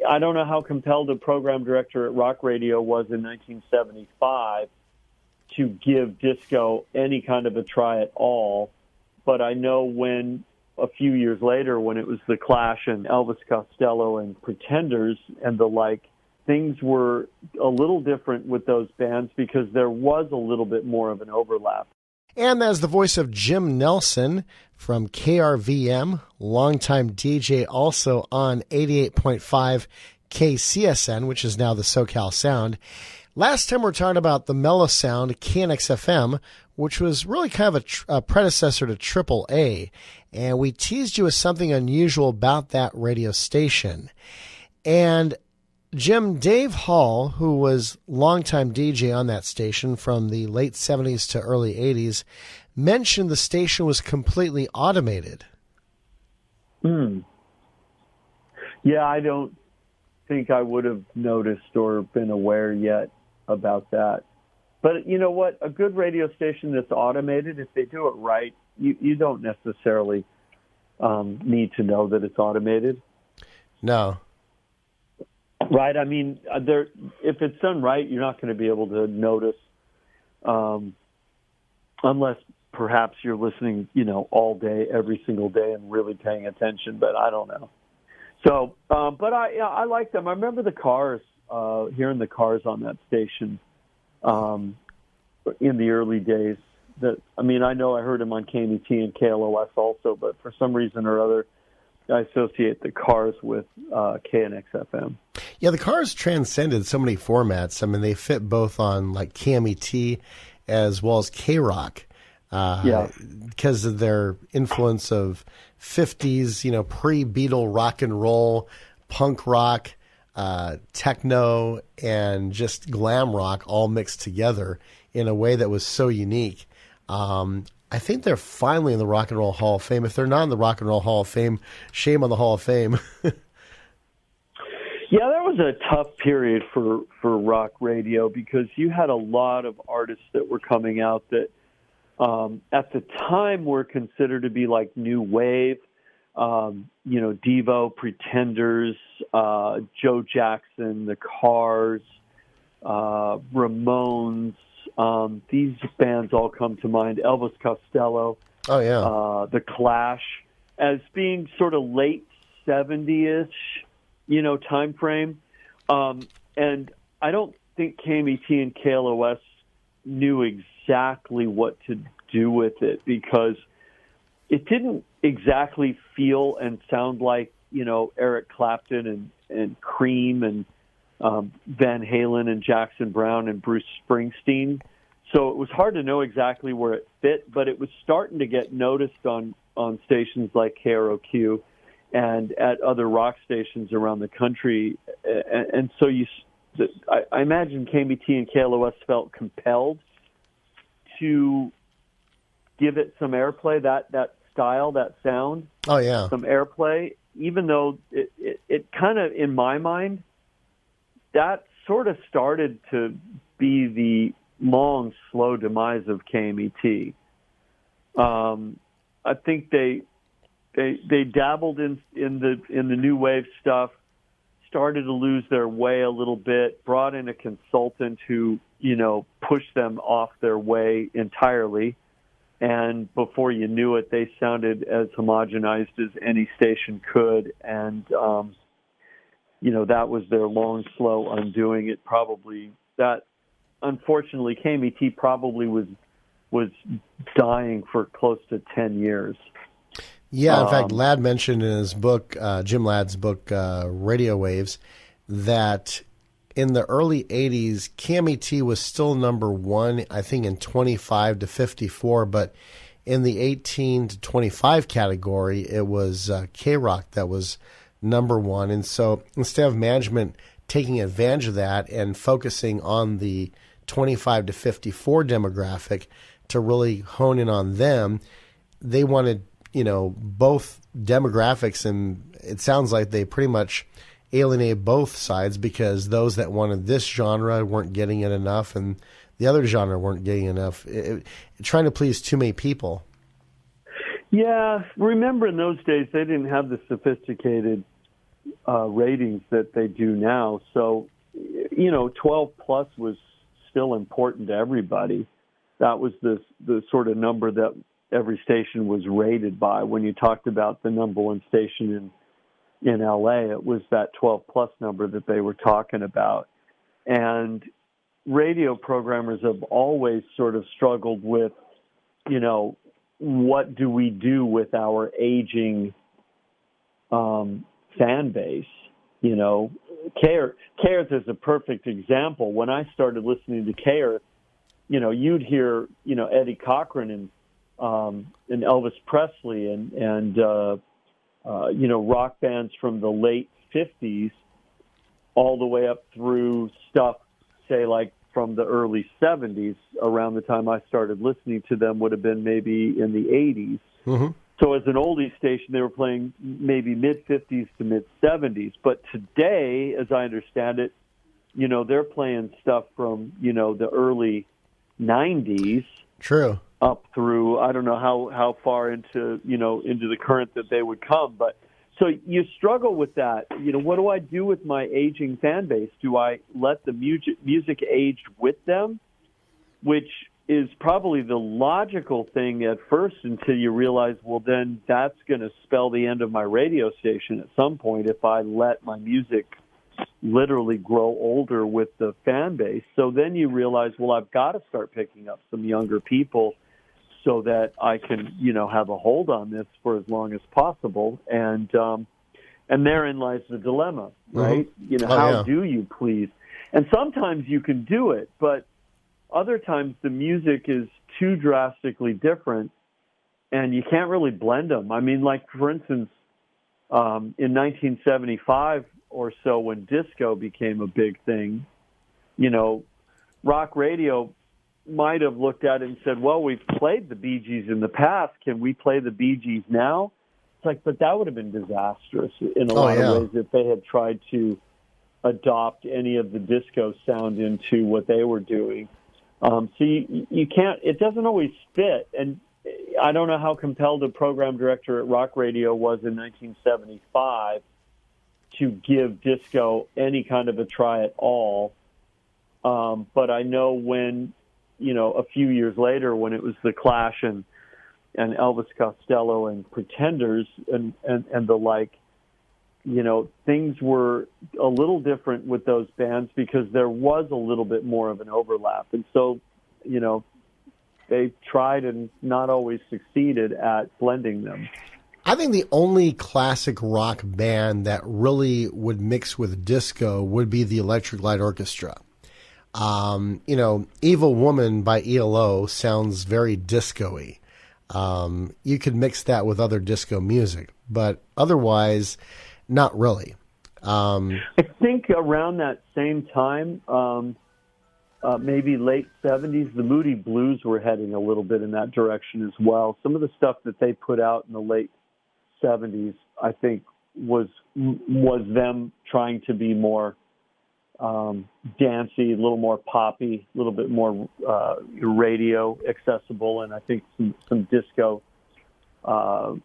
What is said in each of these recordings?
I don't know how compelled a program director at rock radio was in 1975 to give disco any kind of a try at all. But I know when a few years later, when it was The Clash and Elvis Costello and Pretenders and the like, things were a little different with those bands because there was a little bit more of an overlap. And that's the voice of Jim Nelson from KRVM, longtime DJ, also on 88.5 KCSN, which is now the SoCal Sound. Last time we were talking about the mellow sound, KNXFM, which was really kind of a predecessor to AAA. And we teased you with something unusual about that radio station. And Jim, Dave Hall, who was longtime DJ on that station from the late 70s to early 80s, mentioned the station was completely automated. Yeah, I don't think I would have noticed or been aware yet about that. But you know what? A good radio station that's automated, if they do it right, you don't necessarily need to know that it's automated. No. Right. I mean, if it's done right, you're not going to be able to notice, unless perhaps you're listening, all day, every single day, and really paying attention. But I don't know. So, but I like them. I remember the Cars, hearing the Cars on that station in the early days. I know I heard them on KMET and KLOS also, but for some reason or other, I associate the Cars with KNXFM. Yeah, the Cars transcended so many formats. I mean, they fit both on like KMET as well as KROQ because of their influence of 50s, pre-Beatle rock and roll, punk rock, techno, and just glam rock all mixed together in a way that was so unique. I think they're finally in the Rock and Roll Hall of Fame. If they're not in the Rock and Roll Hall of Fame, shame on the Hall of Fame. Yeah, that was a tough period for rock radio because you had a lot of artists that were coming out that at the time were considered to be like new wave. Devo, Pretenders, Joe Jackson, the Cars, Ramones. These bands all come to mind. Elvis Costello. Oh, yeah. The Clash as being sort of late 70-ish, time frame. And I don't think KMET and KLOS knew exactly what to do with it because it didn't exactly feel and sound like, Eric Clapton and Cream and Van Halen and Jackson Browne and Bruce Springsteen. So it was hard to know exactly where it fit, but it was starting to get noticed on stations like KROQ and at other rock stations around the country. And so I imagine KMET and KLOS felt compelled to give it some airplay, that style, that sound. Oh, yeah. Some airplay, even though it kind of, in my mind, that sort of started to be the long, slow demise of KMET. I think they dabbled in the new wave stuff, started to lose their way a little bit, brought in a consultant who, pushed them off their way entirely. And before you knew it, they sounded as homogenized as any station could. And, that was their long, slow undoing. Unfortunately, KMET probably was dying for close to 10 years. Yeah, in fact, Ladd mentioned in his book, Jim Ladd's book, Radio Waves, that in the early 80s, KMET was still number one, I think, in 25 to 54, but in the 18 to 25 category, it was KROQ that was number one. And so instead of management taking advantage of that and focusing on the 25 to 54 demographic to really hone in on them, they wanted, both demographics, and it sounds like they pretty much alienated both sides because those that wanted this genre weren't getting it enough and the other genre weren't getting enough, trying to please too many people. Yeah, remember in those days they didn't have the sophisticated, ratings that they do now. So, 12 plus was still important to everybody. That was the sort of number that every station was rated by. When you talked about the number one station in LA, it was that 12 plus number that they were talking about. And radio programmers have always sort of struggled with, what do we do with our aging fan base? KROQ is a perfect example. When I started listening to KROQ, you'd hear, Eddie Cochran and Elvis Presley and rock bands from the late 50s all the way up through stuff, say, like from the early 70s. Around the time I started listening to them would have been maybe in the 80s. Mm-hmm. So as an oldie station, they were playing maybe mid-50s to mid-70s. But today, as I understand it, they're playing stuff from, the early 90s. True. Up through, I don't know how far into the current that they would come. But so you struggle with that. What do I do with my aging fan base? Do I let the music age with them, which is probably the logical thing at first until you realize, well, then that's going to spell the end of my radio station at some point if I let my music literally grow older with the fan base. So then you realize, well, I've got to start picking up some younger people so that I can, have a hold on this for as long as possible. And therein lies the dilemma, right? Mm-hmm. How do you please? And sometimes you can do it, but other times the music is too drastically different and you can't really blend them. I mean, like, for instance, in 1975 or so, when disco became a big thing, rock radio might have looked at it and said, well, we've played the Bee Gees in the past. Can we play the Bee Gees now? It's like, but that would have been disastrous in a lot of ways if they had tried to adopt any of the disco sound into what they were doing. So you can't, it doesn't always fit. And I don't know how compelled a program director at Rock Radio was in 1975 to give disco any kind of a try at all. But I know when, a few years later, when it was the Clash and Elvis Costello and Pretenders and the like, things were a little different with those bands because there was a little bit more of an overlap. And so, they tried and not always succeeded at blending them. I think the only classic rock band that really would mix with disco would be the Electric Light Orchestra. Evil Woman by ELO sounds very disco-y. You could mix that with other disco music, but otherwise, not really. I think around that same time, maybe late 70s, the Moody Blues were heading a little bit in that direction as well. Some of the stuff that they put out in the late 70s, I think, was them trying to be more dancey, a little more poppy, a little bit more radio accessible, and I think some disco. I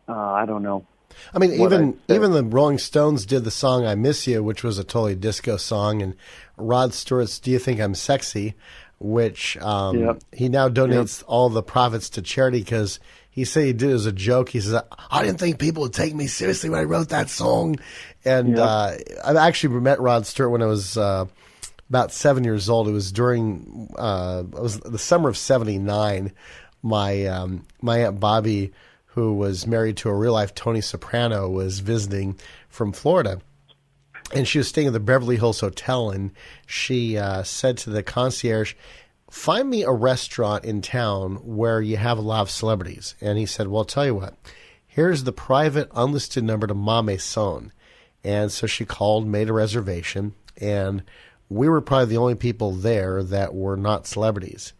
don't know. I mean, even the Rolling Stones did the song "I Miss You," which was a totally disco song, and Rod Stewart's "Do You Think I'm Sexy," which he now donates all the profits to charity because he said he did it as a joke. He says, I didn't think people would take me seriously when I wrote that song. And I actually met Rod Stewart when I was about 7 years old. It was during it was the summer of '79. My Aunt Bobby, who was married to a real-life Tony Soprano, was visiting from Florida. And she was staying at the Beverly Hills Hotel, and she said to the concierge, find me a restaurant in town where you have a lot of celebrities. And he said, well, I'll tell you what. Here's the private unlisted number to Ma Maison. And so she called, made a reservation, and we were probably the only people there that were not celebrities.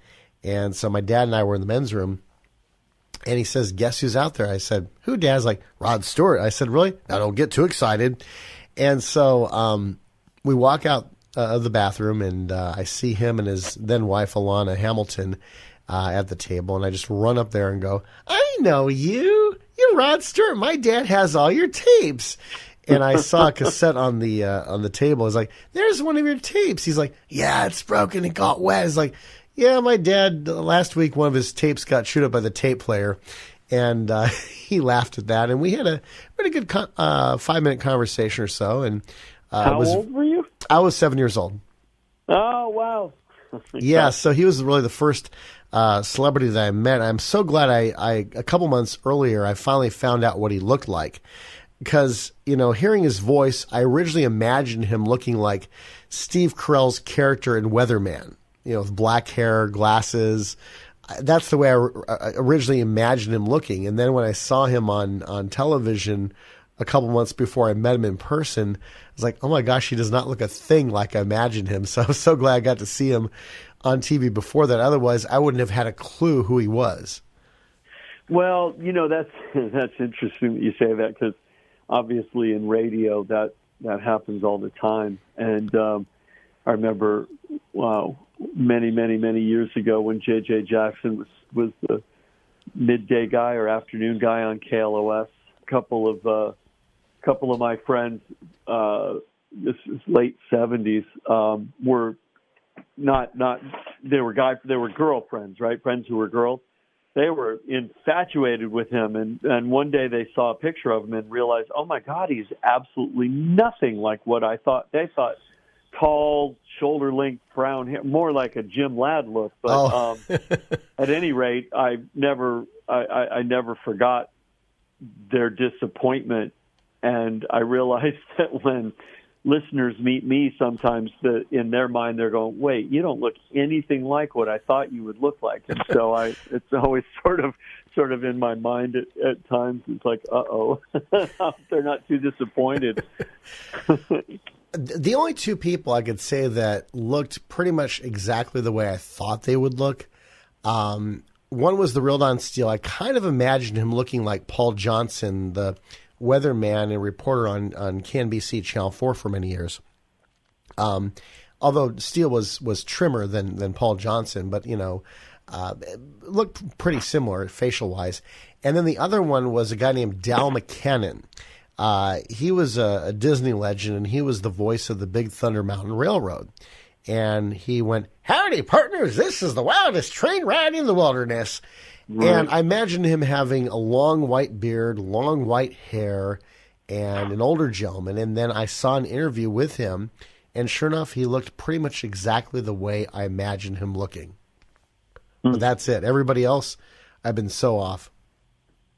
And so my dad and I were in the men's room, and he says, guess who's out there? I said, who, Dad's like, Rod Stewart. I said, really? Now don't get too excited. And so we walk out of the bathroom, and I see him and his then wife, Alana Hamilton, at the table. And I just run up there and go, I know you. You're Rod Stewart. My dad has all your tapes. And I saw a cassette on the table. I was like, "There's one of your tapes." He's like, "Yeah, it's broken. It got wet." It's like, "Yeah, my dad last week one of his tapes got chewed up by the tape player," and he laughed at that. And we had a pretty good 5-minute conversation or so. And how old were you? I was 7 years old. Oh wow! Yeah, so he was really the first celebrity that I met. I'm so glad I a couple months earlier I finally found out what he looked like. Because, hearing his voice, I originally imagined him looking like Steve Carell's character in Weatherman, with black hair, glasses. That's the way I originally imagined him looking. And then when I saw him on television a couple months before I met him in person, I was like, oh my gosh, he does not look a thing like I imagined him. So I was so glad I got to see him on TV before that. Otherwise, I wouldn't have had a clue who he was. Well, that's interesting that you say that, because obviously in radio that happens all the time. And I remember, many years ago when J.J. Jackson was the midday guy or afternoon guy on KLOS. A couple of my friends, this is late 70s, were not they were girlfriends, right? Friends who were girls. They were infatuated with him, and one day they saw a picture of him and realized, oh my God, he's absolutely nothing like what I thought. They thought tall, shoulder-length, brown hair, more like a Jim Ladd look. But at any rate, I never forgot their disappointment, and I realized that when listeners meet me, sometimes in their mind they're going, wait, you don't look anything like what I thought you would look like. And so it's always sort of in my mind at times. It's like, uh-oh, they're not too disappointed. The only two people I could say that looked pretty much exactly the way I thought they would look, one was the real Don Steele. I kind of imagined him looking like Paul Johnson, the weatherman and reporter on KNBC Channel 4 for many years. Although Steele was trimmer than Paul Johnson, but looked pretty similar facial wise. And then the other one was a guy named Dal McCannon. He was a Disney legend, and he was the voice of the Big Thunder Mountain Railroad. And he went, "Howdy, partners, this is the wildest train ride in the wilderness." Right. And I imagined him having a long white beard, long white hair, and an older gentleman. And then I saw an interview with him, and sure enough, he looked pretty much exactly the way I imagined him looking. But that's it. Everybody else, I've been so off.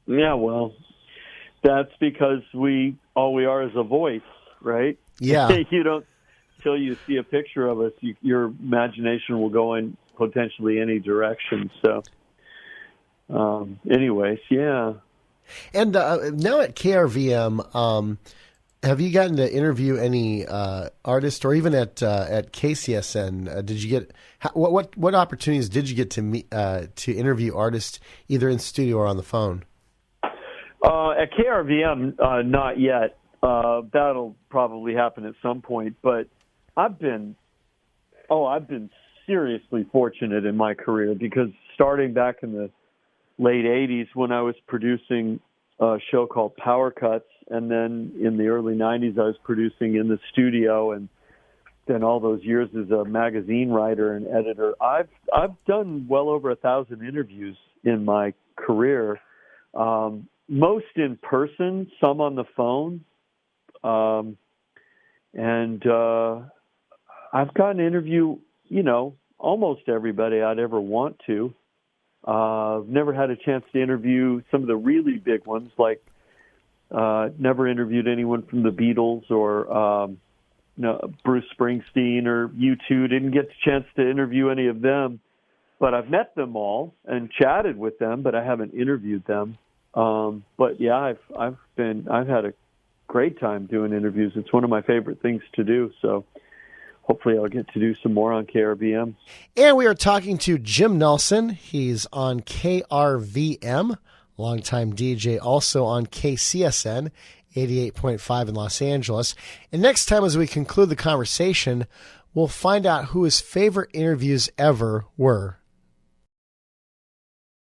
Yeah, well, that's because all we are is a voice, right? Yeah. You don't, until you see a picture of us, your imagination will go in potentially any direction. So, anyways, yeah. And now at KRVM, have you gotten to interview any artists, or even at KCSN? Did you get what opportunities did you get to meet to interview artists either in studio or on the phone? At KRVM, not yet. That'll probably happen at some point. But I've been seriously fortunate in my career, because starting back in the late 80s when I was producing a show called Power Cuts, and then in the early 90s I was producing in the studio, and then all those years as a magazine writer and editor, I've done well over 1,000 interviews in my career, most in person, some on the phone, and I've gotten to interview, almost everybody I'd ever want to. I've never had a chance to interview some of the really big ones, like never interviewed anyone from the Beatles or Bruce Springsteen or U2. Didn't get the chance to interview any of them, but I've met them all and chatted with them, but I haven't interviewed them. But yeah, I've had a great time doing interviews. It's one of my favorite things to do. So hopefully I'll get to do some more on KRVM. And we are talking to Jim Nelson. He's on KRVM, longtime DJ, also on KCSN, 88.5 in Los Angeles. And next time, as we conclude the conversation, we'll find out who his favorite interviews ever were.